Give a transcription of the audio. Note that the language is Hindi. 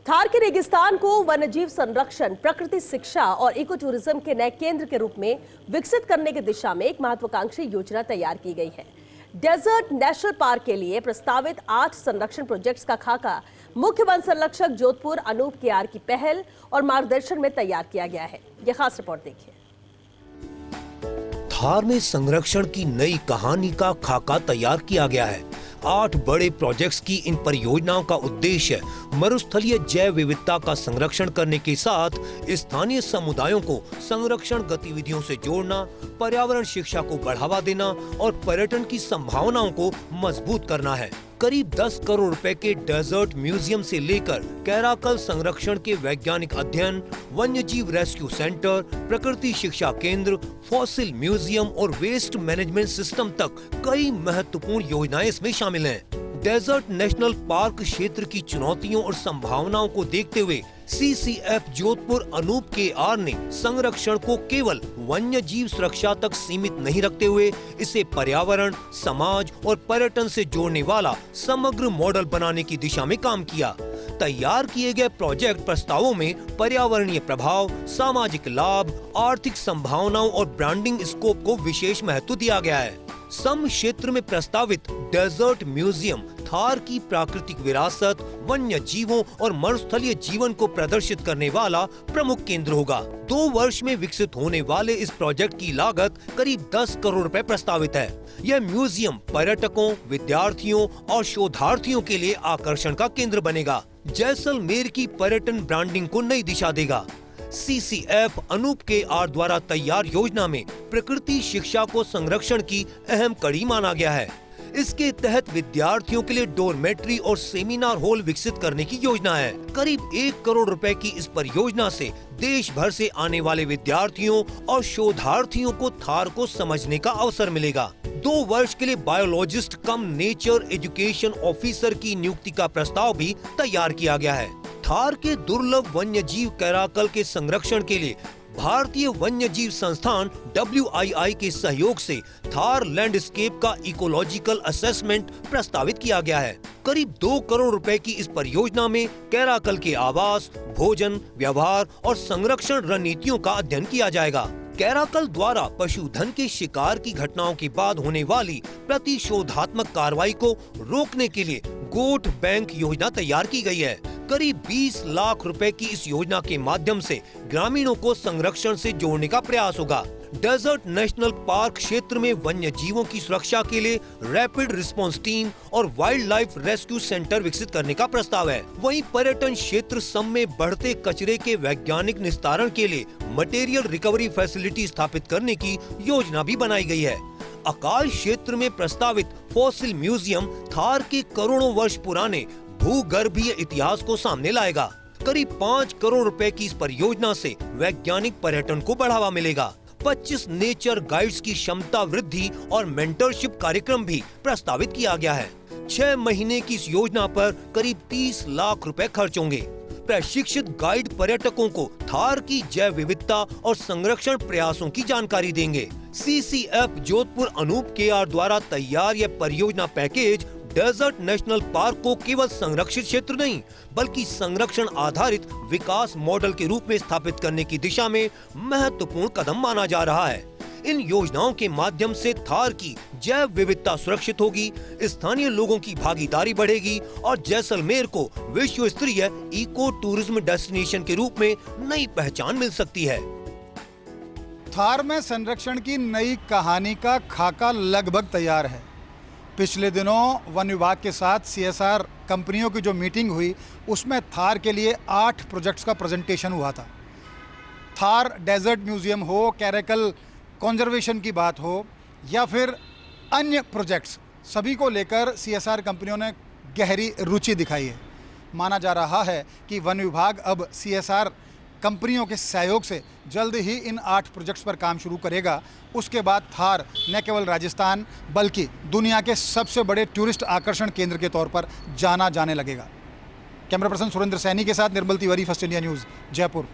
थार के रेगिस्तान को वन्यजीव संरक्षण, प्रकृति शिक्षा और इको टूरिज्म के नए केंद्र के रूप में विकसित करने की दिशा में एक महत्वाकांक्षी योजना तैयार की गई है। डेजर्ट नेशनल पार्क के लिए प्रस्तावित 8 संरक्षण प्रोजेक्ट्स का खाका मुख्य वन संरक्षक जोधपुर अनूप केआर की पहल और मार्गदर्शन में तैयार किया गया है। यह खास रिपोर्ट देखिए। थार में संरक्षण की नई कहानी का खाका तैयार किया गया है। 8 बड़े प्रोजेक्ट्स की इन परियोजनाओं का उद्देश्य मरुस्थलीय जैव विविधता का संरक्षण करने के साथ स्थानीय समुदायों को संरक्षण गतिविधियों से जोड़ना, पर्यावरण शिक्षा को बढ़ावा देना और पर्यटन की संभावनाओं को मजबूत करना है। करीब 10 करोड़ रुपए के डेजर्ट म्यूजियम से लेकर कैराकल संरक्षण के वैज्ञानिक अध्ययन, वन्यजीव रेस्क्यू सेंटर, प्रकृति शिक्षा केंद्र, फॉसिल म्यूजियम और वेस्ट मैनेजमेंट सिस्टम तक कई महत्वपूर्ण योजनाएं इसमें शामिल हैं। डेजर्ट नेशनल पार्क क्षेत्र की चुनौतियों और संभावनाओं को देखते हुए CCF जोधपुर अनूप केआर ने संरक्षण को केवल वन्य जीव सुरक्षा तक सीमित नहीं रखते हुए इसे पर्यावरण, समाज और पर्यटन से जोड़ने वाला समग्र मॉडल बनाने की दिशा में काम किया। तैयार किए गए प्रोजेक्ट प्रस्तावों में पर्यावरणीय प्रभाव, सामाजिक लाभ, आर्थिक संभावनाओं और ब्रांडिंग स्कोप को विशेष महत्व दिया गया है। सम क्षेत्र में प्रस्तावित डेजर्ट म्यूजियम थार की प्राकृतिक विरासत, वन्य जीवों और मरुस्थलीय जीवन को प्रदर्शित करने वाला प्रमुख केंद्र होगा। 2 वर्ष में विकसित होने वाले इस प्रोजेक्ट की लागत करीब 10 करोड़ रुपए प्रस्तावित है। यह म्यूजियम पर्यटकों, विद्यार्थियों और शोधार्थियों के लिए आकर्षण का केंद्र बनेगा। जैसलमेर की पर्यटन ब्रांडिंग को नई दिशा देगा। CCF अनूप केआर द्वारा तैयार योजना में प्रकृति शिक्षा को संरक्षण की अहम कड़ी माना गया है। इसके तहत विद्यार्थियों के लिए डोरमेट्री और सेमिनार हॉल विकसित करने की योजना है। करीब 1 करोड़ रुपए की इस परियोजना से देश भर से आने वाले विद्यार्थियों और शोधार्थियों को थार को समझने का अवसर मिलेगा। 2 वर्ष के लिए बायोलॉजिस्ट कम नेचर एजुकेशन ऑफिसर की नियुक्ति का प्रस्ताव भी तैयार किया गया है। थार के दुर्लभ वन्यजीव कैराकल के संरक्षण के लिए भारतीय वन्यजीव संस्थान WII के सहयोग से थार लैंडस्केप का इकोलॉजिकल असेसमेंट प्रस्तावित किया गया है। करीब 2 करोड़ रुपए की इस परियोजना में कैराकल के आवास, भोजन, व्यवहार और संरक्षण रणनीतियों का अध्ययन किया जाएगा। कैराकल द्वारा पशुधन के शिकार की घटनाओं के बाद होने वाली प्रतिशोधात्मक कार्रवाई को रोकने के लिए गोट बैंक योजना तैयार की गई है। करीब 20 लाख रुपए की इस योजना के माध्यम से ग्रामीणों को संरक्षण से जोड़ने का प्रयास होगा। डेजर्ट नेशनल पार्क क्षेत्र में वन्य जीवों की सुरक्षा के लिए रैपिड रिस्पांस टीम और वाइल्ड लाइफ रेस्क्यू सेंटर विकसित करने का प्रस्ताव है। वहीं पर्यटन क्षेत्र सम में बढ़ते कचरे के वैज्ञानिक निस्तारण के लिए मटेरियल रिकवरी फैसिलिटी स्थापित करने की योजना भी बनाई गई है। अकाल क्षेत्र में प्रस्तावित फॉसिल म्यूजियम थार के करोड़ों वर्ष पुराने भूगर्भीय इतिहास को सामने लाएगा। करीब 5 करोड़ रुपए की इस परियोजना से वैज्ञानिक पर्यटन को बढ़ावा मिलेगा। 25 नेचर गाइड्स की क्षमता वृद्धि और मेंटरशिप कार्यक्रम भी प्रस्तावित किया गया है। 6 महीने की इस योजना पर करीब 30 लाख रुपए खर्च होंगे। प्रशिक्षित गाइड पर्यटकों को थार की जैव विविधता और संरक्षण प्रयासों की जानकारी देंगे। CCF जोधपुर अनूप केआर द्वारा तैयार यह परियोजना पैकेज डेजर्ट नेशनल पार्क को केवल संरक्षित क्षेत्र नहीं बल्कि संरक्षण आधारित विकास मॉडल के रूप में स्थापित करने की दिशा में महत्वपूर्ण कदम माना जा रहा है। इन योजनाओं के माध्यम से थार की जैव विविधता सुरक्षित होगी, स्थानीय लोगों की भागीदारी बढ़ेगी और जैसलमेर को विश्व स्तरीय इको टूरिज्म डेस्टिनेशन के रूप में नई पहचान मिल सकती है। थार में संरक्षण की नई कहानी का खाका लगभग तैयार है। पिछले दिनों वन विभाग के साथ CSR कंपनियों की जो मीटिंग हुई उसमें थार के लिए 8 प्रोजेक्ट्स का प्रेजेंटेशन हुआ था। थार डेजर्ट म्यूजियम हो, कैराकल कंजर्वेशन की बात हो या फिर अन्य प्रोजेक्ट्स, सभी को लेकर CSR कंपनियों ने गहरी रुचि दिखाई है। माना जा रहा है कि वन विभाग अब CSR कंपनियों के सहयोग से जल्द ही इन 8 प्रोजेक्ट्स पर काम शुरू करेगा। उसके बाद थार न केवल राजस्थान बल्कि दुनिया के सबसे बड़े टूरिस्ट आकर्षण केंद्र के तौर पर जाना जाने लगेगा। कैमरा पर्सन सुरेंद्र सैनी के साथ Nirmal Tiwari, first India news, Jaipur.